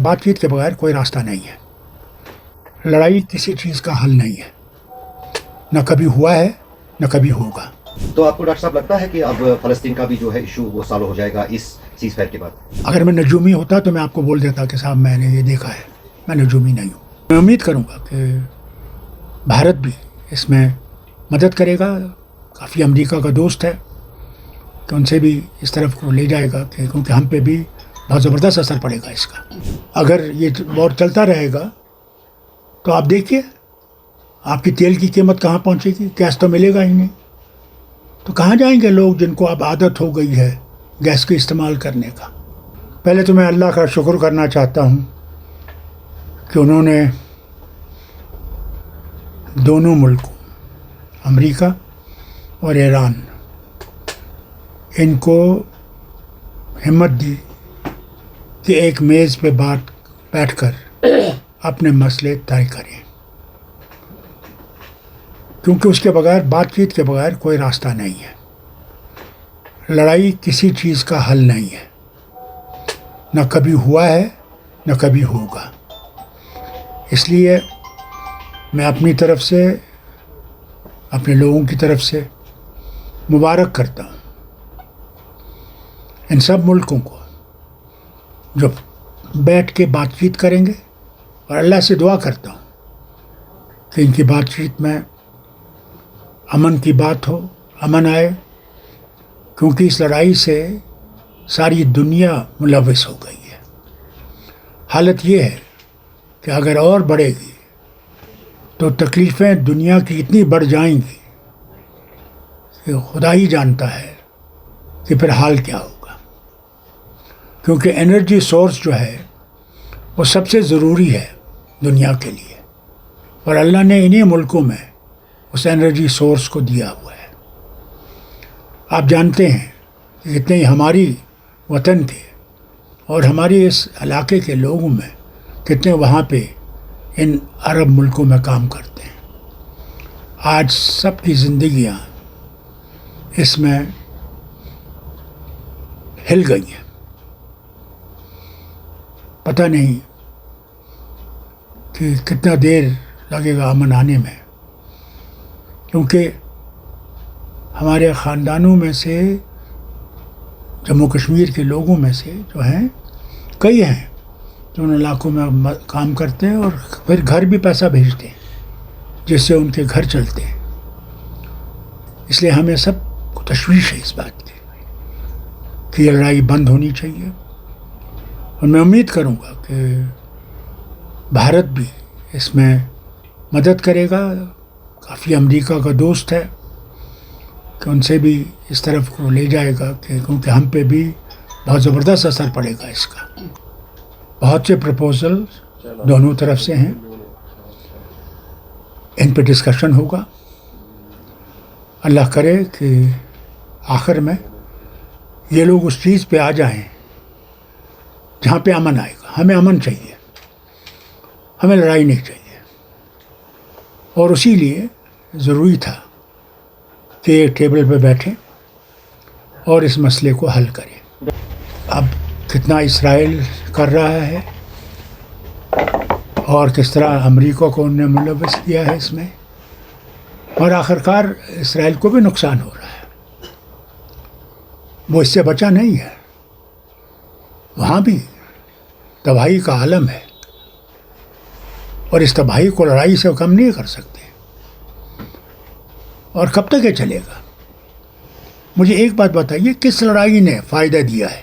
بات چیت کے بغیر کوئی راستہ نہیں ہے. لڑائی کسی چیز کا حل نہیں ہے، نہ کبھی ہوا ہے نہ کبھی ہوگا. تو آپ کو ڈاکٹر صاحب لگتا ہے کہ اب فلسطین کا بھی جو ہے ایشو وہ سالو ہو جائے گا اس سیز فائر کے بعد؟ اگر میں نجومی ہوتا تو میں آپ کو بول دیتا کہ صاحب میں نے یہ دیکھا ہے. میں نجومی نہیں ہوں. میں امید کروں گا کہ بھارت بھی اس میں مدد کرے گا. کافی امریکہ کا دوست ہے کہ ان سے بھی اس طرف کو لے جائے گا کہ کیونکہ ہم پہ بھی بہت زبردست اثر پڑے گا اس کا. اگر یہ وار چلتا رہے گا تو آپ دیکھیے آپ کی تیل کی قیمت کہاں پہنچے گی. گیس تو ملے گا ہی نہیں، تو کہاں جائیں گے لوگ جن کو اب عادت ہو گئی ہے گیس کے استعمال کرنے کا. پہلے تو میں اللہ کا شکر کرنا چاہتا ہوں کہ انہوں نے دونوں ملکوں امریکہ اور ایران ان کو ہمت دی کہ ایک میز پہ بیٹھ کر اپنے مسئلے طے کریں، کیونکہ اس کے بغیر بات چیت کے بغیر کوئی راستہ نہیں ہے. لڑائی کسی چیز کا حل نہیں ہے، نہ کبھی ہوا ہے نہ کبھی ہوگا. اس لیے میں اپنی طرف سے اپنے لوگوں کی طرف سے مبارک کرتا ہوں ان سب ملکوں کو جو بیٹھ کے بات چیت کریں گے، اور اللہ سے دعا کرتا ہوں کہ ان کی بات چیت میں امن کی بات ہو، امن آئے، کیونکہ اس لڑائی سے ساری دنیا ملوث ہو گئی ہے. حالت یہ ہے کہ اگر اور بڑھے گی تو تکلیفیں دنیا کی اتنی بڑھ جائیں گی کہ خدا ہی جانتا ہے کہ پھر حال کیا ہوگا. کیونکہ انرجی سورس جو ہے وہ سب سے ضروری ہے دنیا کے لیے، اور اللہ نے انہی ملکوں میں اس انرجی سورس کو دیا ہوا ہے. آپ جانتے ہیں کہ کتنے ہماری وطن کے اور ہماری اس علاقے کے لوگوں میں کتنے وہاں پہ ان عرب ملکوں میں کام کرتے ہیں. آج سب کی زندگیاں اس میں ہل گئی ہیں. پتہ نہیں کہ کتنا دیر لگے گا امن آنے میں، کیونکہ ہمارے خاندانوں میں سے جموں کشمیر کے لوگوں میں سے جو ہیں کئی ہیں جو ان علاقوں میں کام کرتے ہیں اور پھر گھر بھی پیسہ بھیجتے ہیں جس سے ان کے گھر چلتے ہیں. اس لیے ہمیں سب کو تشویش ہے اس بات کی کہ یہ لڑائی بند ہونی چاہیے. اور میں امید کروں گا کہ بھارت بھی اس میں مدد کرے گا. کافی امریکہ کا دوست ہے کہ ان سے بھی اس طرف کو لے جائے گا کہ کیونکہ ہم پہ بھی بہت زبردست اثر پڑے گا اس کا. بہت سے پرپوزل دونوں طرف سے ہیں، ان پہ ڈسکشن ہوگا. اللہ کرے کہ آخر میں یہ لوگ اس چیز پہ آ جائیں جہاں پہ امن آئے گا. ہمیں امن چاہیے، ہمیں لڑائی نہیں چاہیے، اور اسی لیے ضروری تھا کہ ایک ٹیبل پہ بیٹھیں اور اس مسئلے کو حل کریں. اب کتنا اسرائیل کر رہا ہے اور کس طرح امریکہ کو انہوں نے ملوث کیا ہے اس میں، اور آخرکار اسرائیل کو بھی نقصان ہو رہا ہے. وہ اس سے بچا نہیں ہے، وہاں بھی تباہی کا عالم ہے، اور اس تباہی کو لڑائی سے کم نہیں کر سکتے. اور کب تک یہ چلے گا؟ مجھے ایک بات بتائیے، کس لڑائی نے فائدہ دیا ہے؟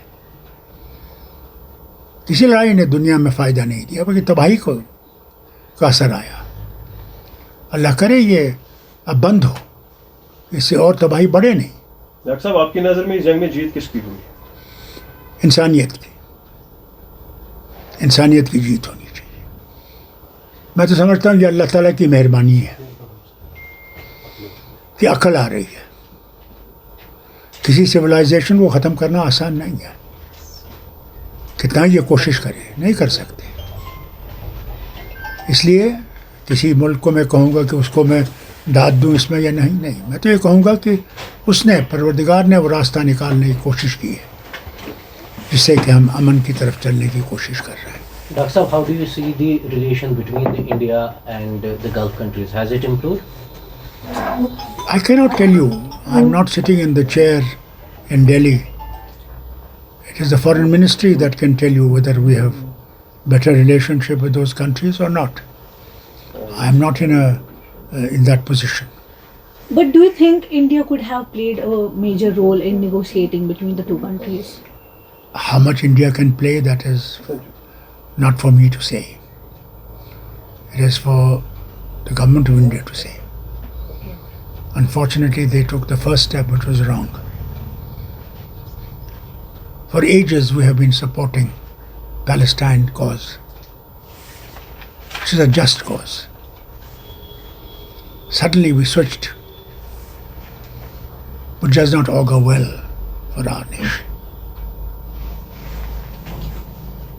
کسی لڑائی نے دنیا میں فائدہ نہیں دیا، بلکہ تباہی کا اثر آیا. اللہ کرے یہ اب بند ہو، اس سے اور تباہی بڑھے نہیں. ڈاکٹر صاحب آپ کی نظر میں اس جنگ میں جیت کس کی ہوئی؟ انسانیت کی جیت ہونی چاہیے. میں تو سمجھتا ہوں یہ اللہ تعالیٰ کی مہربانی ہے کہ عقل آ رہی ہے. کسی سویلائزیشن کو ختم کرنا آسان نہیں ہے، کتنا یہ کوشش کریں نہیں کر سکتے. اس لیے کسی ملک کو میں کہوں گا کہ اس کو میں داد دوں اس میں یا نہیں، میں تو یہ کہوں گا کہ اس نے پروردگار نے وہ راستہ نکالنے کی کوشش کی ہے جس سے کہ ہم امن کی طرف چلنے کی کوشش کر رہے ہیں. Dr. Saab, how do you see the relation between the India and the Gulf countries? Has it improved? I cannot tell you. I'm not sitting in the chair in Delhi. It is the foreign ministry that can tell you whether we have better relationship with those countries or not. I am not in that position. But do you think India could have played a major role in negotiating between the two countries? How much India can play, that is not for me to say. It is for the government of India to say. Unfortunately, they took the first step, which was wrong. For ages, we have been supporting Palestine cause, which is a just cause. Suddenly we switched, which does not augur well for our nation.